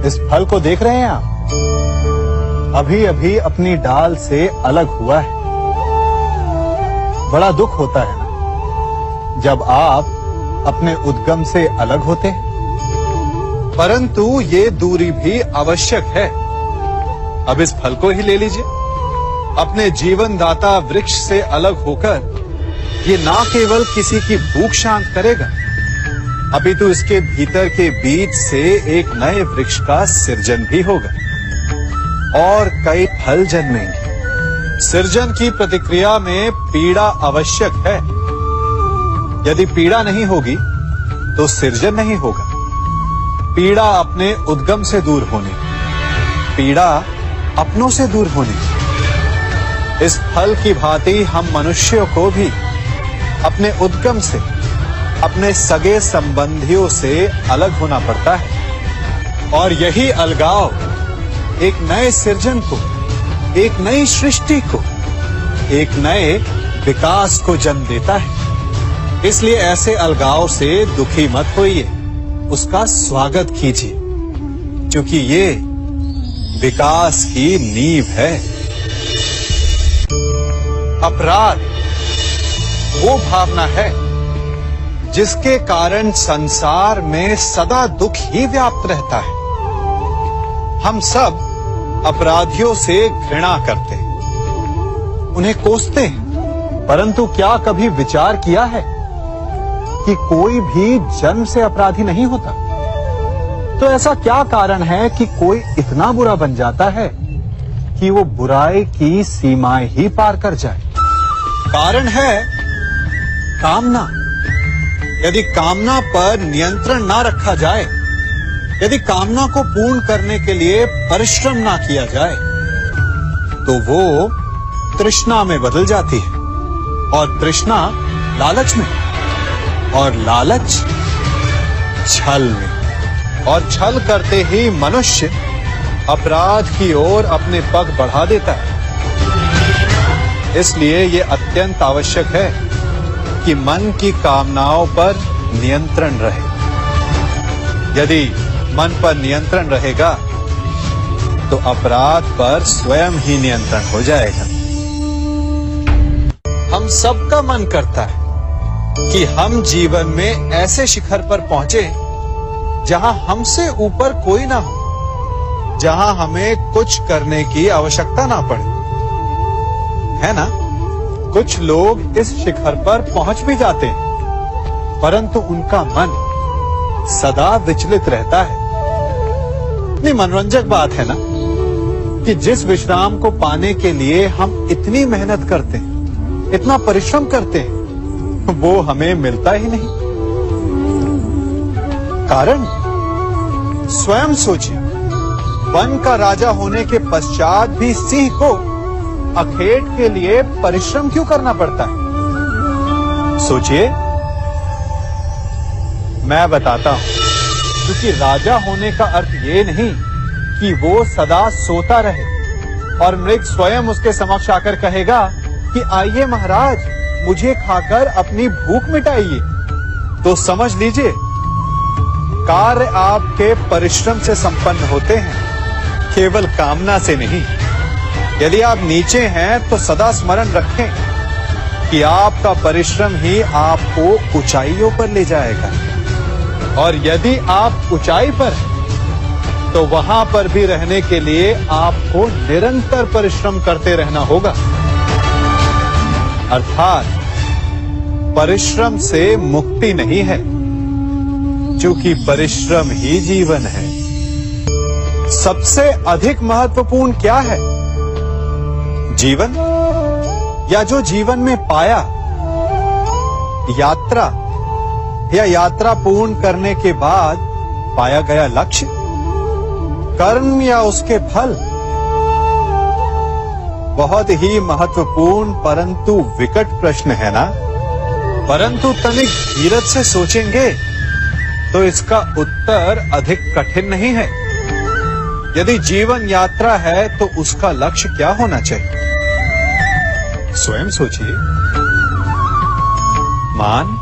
इस फल को देख रहे हैं आप? अभी अभी अपनी डाल से अलग हुआ है। बड़ा दुख होता है ना जब आप अपने उद्गम से अलग होते हैं, परंतु ये दूरी भी आवश्यक है। अब इस फल को ही ले लीजिए। अपने जीवनदाता वृक्ष से अलग होकर ये ना केवल किसी की भूख शांत करेगा, अपितु इसके भीतर के बीज से एक नए वृक्ष का सृजन भी होगा और कई फल जन्मेंगे। सृजन की प्रतिक्रिया में पीड़ा आवश्यक है। यदि पीड़ा नहीं होगी तो सृजन नहीं होगा। पीड़ा अपने उद्गम से दूर होने, पीड़ा अपनों से दूर होने। इस फल की भांति हम मनुष्यों को भी अपने उद्गम से, अपने सगे संबंधियों से अलग होना पड़ता है और यही अलगाव एक नए सृजन को, एक नई सृष्टि को, एक नए विकास को जन्म देता है। इसलिए ऐसे अलगाव से दुखी मत होइए, उसका स्वागत कीजिए, क्योंकि ये विकास की नींव है। अपराध वो भावना है जिसके कारण संसार में सदा दुख ही व्याप्त रहता है। हम सब अपराधियों से घृणा करते हैं, उन्हें कोसते हैं, परंतु क्या कभी विचार किया है कि कोई भी जन्म से अपराधी नहीं होता? तो ऐसा क्या कारण है कि कोई इतना बुरा बन जाता है कि वो बुराई की सीमाएं ही पार कर जाए? कारण है कामना। यदि कामना पर नियंत्रण ना रखा जाए, यदि कामना को पूर्ण करने के लिए परिश्रम ना किया जाए, तो वो तृष्णा में बदल जाती है और तृष्णा लालच में, और लालच छल में, और छल करते ही मनुष्य अपराध की ओर अपने पग बढ़ा देता है। इसलिए ये अत्यंत आवश्यक है कि मन की कामनाओं पर नियंत्रण रहे। यदि मन पर नियंत्रण रहेगा तो अपराध पर स्वयं ही नियंत्रण हो जाएगा। हम सबका मन करता है कि हम जीवन में ऐसे शिखर पर पहुंचे जहां हमसे ऊपर कोई ना हो, जहां हमें कुछ करने की आवश्यकता ना पड़े, है ना? कुछ लोग इस शिखर पर पहुंच भी जाते हैं, परंतु उनका मन सदा विचलित रहता है। इतनी मनोरंजक बात है ना कि जिस विश्राम को पाने के लिए हम इतनी मेहनत करते हैं, इतना परिश्रम करते हैं, वो हमें मिलता ही नहीं। कारण स्वयं सोचिए, वन का राजा होने के पश्चात भी सिंह को अखेट के लिए परिश्रम क्यों करना पड़ता है? सोचिए। मैं बताता हूं, क्योंकि राजा होने का अर्थ ये नहीं कि वो सदा सोता रहे और मृग स्वयं उसके समक्ष आकर कहेगा कि आइए महाराज, मुझे खाकर अपनी भूख मिटाइए। तो समझ लीजिए, कार्य आपके परिश्रम से संपन्न होते हैं, केवल कामना से नहीं। यदि आप नीचे हैं तो सदा स्मरण रखें कि आपका परिश्रम ही आपको ऊंचाइयों पर ले जाएगा, और यदि आप ऊंचाई पर हैं तो वहां पर भी रहने के लिए आपको निरंतर परिश्रम करते रहना होगा। अर्थात परिश्रम से मुक्ति नहीं है, क्योंकि परिश्रम ही जीवन है। सबसे अधिक महत्वपूर्ण क्या है? जीवन, या जो जीवन में पाया, यात्रा, या यात्रा पूर्ण करने के बाद पाया गया लक्ष्य, कर्म या उसके फल? बहुत ही महत्वपूर्ण परंतु विकट प्रश्न है ना? परंतु तनिक धीरज से सोचेंगे तो इसका उत्तर अधिक कठिन नहीं है। यदि जीवन यात्रा है तो उसका लक्ष्य क्या होना चाहिए? स्वयं सोचिए। मान,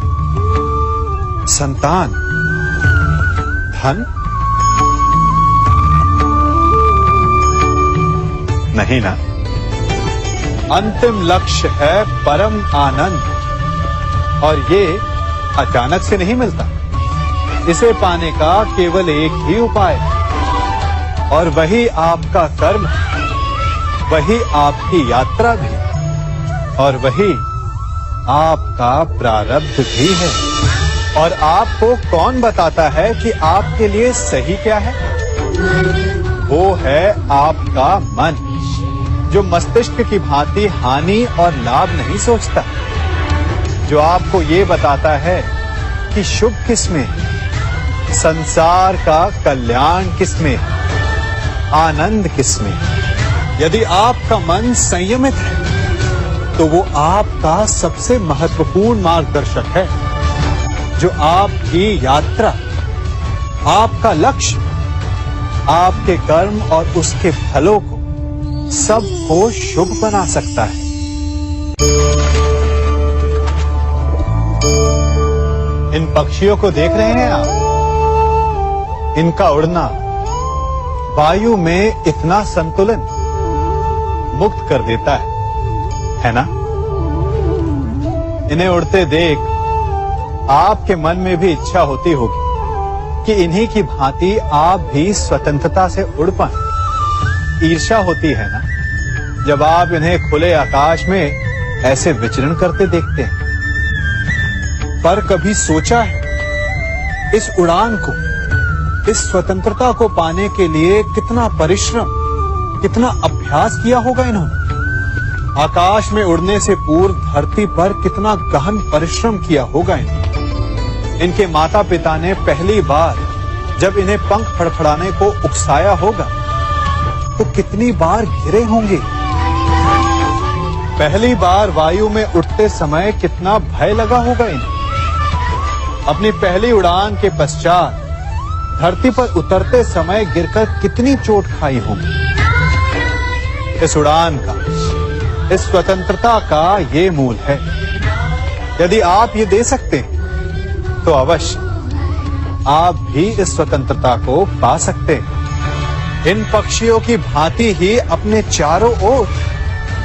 संतान, धन, नहीं ना। अंतिम लक्ष्य है परम आनंद, और ये अचानक से नहीं मिलता। इसे पाने का केवल एक ही उपाय है, और वही आपका कर्म, वही आपकी यात्रा भी, और वही आपका प्रारब्ध भी है। और आपको कौन बताता है कि आपके लिए सही क्या है? वो है आपका मन, जो मस्तिष्क की भांति हानि और लाभ नहीं सोचता, जो आपको ये बताता है कि शुभ किसमें है, संसार का कल्याण किसमें है, आनंद किसमें है। यदि आपका मन संयमित है तो वो आपका सबसे महत्वपूर्ण मार्गदर्शक है, जो आपकी यात्रा, आपका लक्ष्य, आपके कर्म और उसके फलों को सबको शुभ बना सकता है। इन पक्षियों को देख रहे हैं आप? इनका उड़ना वायु में इतना संतुलन मुक्त कर देता है ना? इन्हें उड़ते देख आपके मन में भी इच्छा होती होगी कि इन्हीं की भांति आप भी स्वतंत्रता से उड़ पाएं। ईर्ष्या होती है ना, जब आप इन्हें खुले आकाश में ऐसे विचरण करते देखते हैं। पर कभी सोचा है इस उड़ान को, इस स्वतंत्रता को पाने के लिए कितना परिश्रम, कितना अभ्यास किया होगा इन्होंने? आकाश में उड़ने से पूर्व धरती पर कितना गहन परिश्रम किया होगा इन्होंने। इनके माता पिता ने पहली बार जब इन्हें पंख फड़फड़ाने को उकसाया होगा तो कितनी बार गिरे होंगे। पहली बार वायु में उड़ते समय कितना भय लगा होगा इन्हें। अपनी पहली उड़ान के पश्चात धरती पर उतरते समय गिरकर कितनी चोट खाई होगी। इस उड़ान का, इस स्वतंत्रता का ये मूल है। यदि आप ये दे सकते हैं तो अवश्य आप भी इस स्वतंत्रता को पा सकते हैं। इन पक्षियों की भांति ही अपने चारों ओर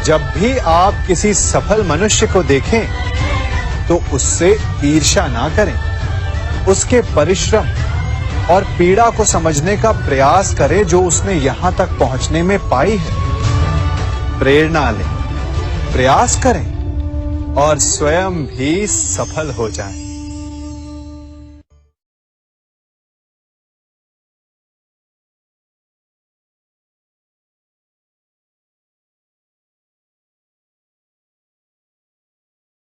जब भी आप किसी सफल मनुष्य को देखें तो उससे ईर्ष्या ना करें, उसके परिश्रम और पीड़ा को समझने का प्रयास करें जो उसने यहां तक पहुंचने में पाई है। प्रेरणा लें, प्रयास करें और स्वयं भी सफल हो जाएं।